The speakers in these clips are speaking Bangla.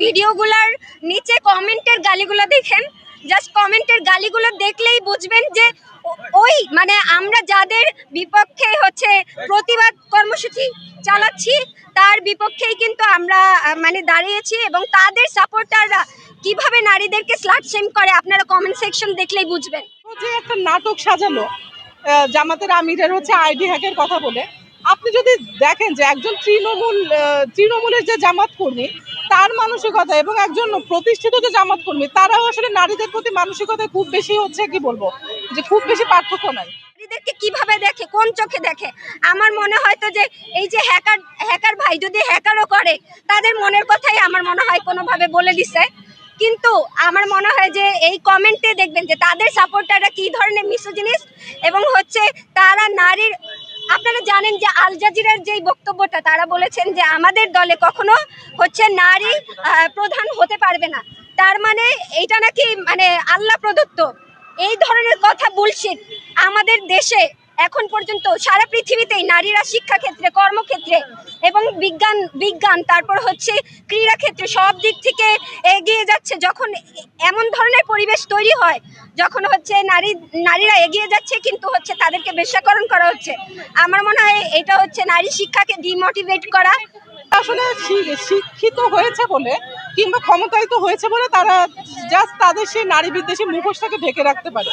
ভিডিওগুলোর নিচে কমেন্টের গালিগুলো দেখেন, জাস্ট কমেন্টের গালিগুলো দেখলেই বুঝবেন যে ওই মানে আমরা যাদের বিপক্ষে হচ্ছে প্রতিবাদ কর্মসূচি চালাচ্ছি তার বিপক্ষেই কিন্তু আমরা মানে দাঁড়িয়েছি, এবং তাদের সাপোর্টাররা কিভাবে নারীদেরকে স্লাট শেম করে আপনারা কমেন্ট সেকশন দেখলেই বুঝবেন। যে একটা নাটক সাজালো জামাতের আমিরের হচ্ছে আইডি হ্যাকের কথা বলে, আপনি যদি দেখেন যে একজন তৃণমূলের যে জামাত কর্মী তার মানসিকতা এবং একজন প্রতিষ্ঠিত যে জামাত কর্মী তারাও আসলে নারীদের প্রতি মানসিকতা খুব বেশি হচ্ছে কি বলবো যে খুব বেশি পার্থক্য নাই। নারীদেরকে কিভাবে দেখে, কোন চোখে দেখে? আমার মনে হয় তো যে এই যে হ্যাকার ভাই যদি হ্যাকারও করে তাদের মনের কথাই আমার মনে হয় কোনোভাবে বলে দিছে, কিন্তু আমার মনে হয় যে এই কমেন্টে দেখবেন যে তাদের সাপোর্টাররা কি ধরনের মিসোজিনিস্ট এবং হচ্ছে তারা নারীর, আপনারা জানেন যে আল জাজিরার যেই বক্তব্যটা তারা বলেছেন যে আমাদের দলে কখনো হচ্ছে নারী প্রধান হতে পারবে না, তার মানে এইটা নাকি মানে আল্লাহ প্রদত্ত। এই ধরনের কথা বুলশিট। আমাদের দেশে এখন পর্যন্ত সারা পৃথিবীতেই নারীরা শিক্ষাক্ষেত্রে, কর্মক্ষেত্রে এবং বিজ্ঞান তারপর হচ্ছে ক্রীড়া ক্ষেত্রে সব দিক থেকে এগিয়ে যাচ্ছে। যখন এমন ধরনের পরিবেশ তৈরি হয়, যখন হচ্ছে নারীরা এগিয়ে যাচ্ছে কিন্তু হচ্ছে তাদেরকে বেশ্যাকরণ করা হচ্ছে, আমার মনে হয় এটা হচ্ছে নারী শিক্ষাকে ডিমোটিভেট করা। আসলে শিক্ষিত হয়েছে বলে কিংবা ক্ষমতায়িত হয়েছে বলে তারা জাস্ট তাদের সেই নারী বিদ্বেষী মুখোশটাকে ঢেকে রাখতে পারে।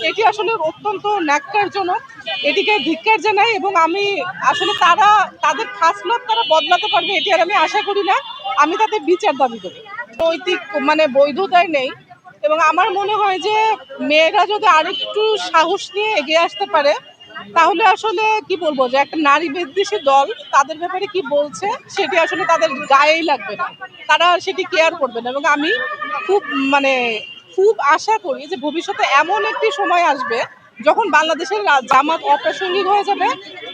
এটি আসলে অত্যন্ত ন্যাক্কারজনক, এটিকে ধিক্কার জানাই এবং আমি আসলে তাদের খাসলত তারা বদলাতে পারবে এটি আর আমি আশা করি না। আমি তাদের বিচার দাবি করি। নৈতিক মানে বৈধতায় নেই, এবং আমার মনে হয় যে মেয়েরা যদি আরেকটু সাহস নিয়ে এগিয়ে আসতে পারে তাহলে আসলে কি বলবো যে একটা নারী বিদ্বেষী দল তাদের ব্যাপারে কি বলছে সেটি আসলে তাদের গায়েই লাগবে না, তারা সেটি কেয়ার করবে না। এবং আমি খুব মানে খুব আশা করি যে ভবিষ্যতে এমন একটি সময় আসবে যখন বাংলাদেশের জামাত অপ্রাসঙ্গিক হয়ে যাবে,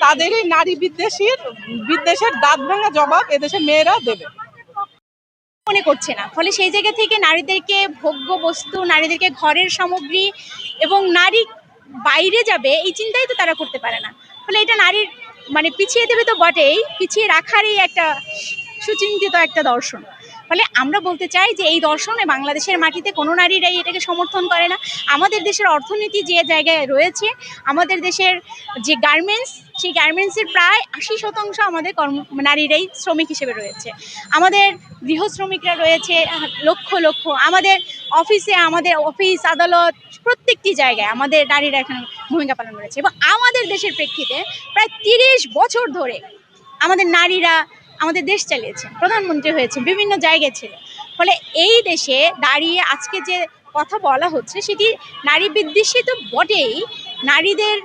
তাদের এই নারী বিদ্বেষের দাঁত ভাঙা জবাব এদেশের মেয়েরা দেবে। মনে করছে না, ফলে সেই জায়গা থেকে নারীদেরকে ভোগ্য বস্তু, নারীদেরকে ঘরের সামগ্রী এবং নারী বাইরে যাবে এই চিন্তাই তো তারা করতে পারে না। ফলে এটা নারীর মানে পিছিয়ে দেবে তো বটেই, পিছিয়ে রাখারই একটা সুচিন্তিত একটা দর্শন। ফলে আমরা বলতে চাই যে এই দর্শনে বাংলাদেশের মাটিতে কোনো নারীরাই এটাকে সমর্থন করে না। আমাদের দেশের অর্থনীতি যে জায়গায় রয়েছে, আমাদের দেশের যে গার্মেন্টস, সেই গার্মেন্টসের প্রায় 80% আমাদের নারীরাই শ্রমিক হিসেবে রয়েছে। আমাদের গৃহ শ্রমিকরা রয়েছে লক্ষ লক্ষ, আমাদের অফিসে, আমাদের অফিস আদালত প্রত্যেকটি জায়গায় আমাদের নারীরা এখানে ভূমিকা পালন করেছে। এবং আমাদের দেশের প্রেক্ষিতে প্রায় 30 বছর ধরে আমাদের নারীরা আমাদের দেশ চালিয়েছে, প্রধানমন্ত্রী হয়েছে, বিভিন্ন জায়গায় ছিল। ফলে এই দেশে দাঁড়িয়ে আজকে যে কথা বলা হচ্ছে সেটি নারী বিদ্বেষী তো বটেই, নারীদের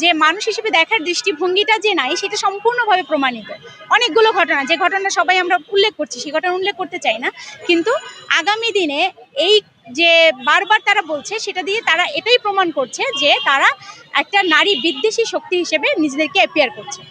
যে মানুষ হিসেবে দেখার দৃষ্টিভঙ্গিটা যে নাই সেটা সম্পূর্ণভাবে প্রমাণিত। অনেকগুলো ঘটনা, যে ঘটনা সবাই আমরা উল্লেখ করছি সেই ঘটনা উল্লেখ করতে চাই না, কিন্তু আগামী দিনে এই যে বারবার তারা বলছে সেটা দিয়ে তারা এটাই প্রমাণ করছে যে তারা একটা নারী বিদ্বেষী শক্তি হিসেবে নিজেদেরকে অ্যাপিয়ার করছে।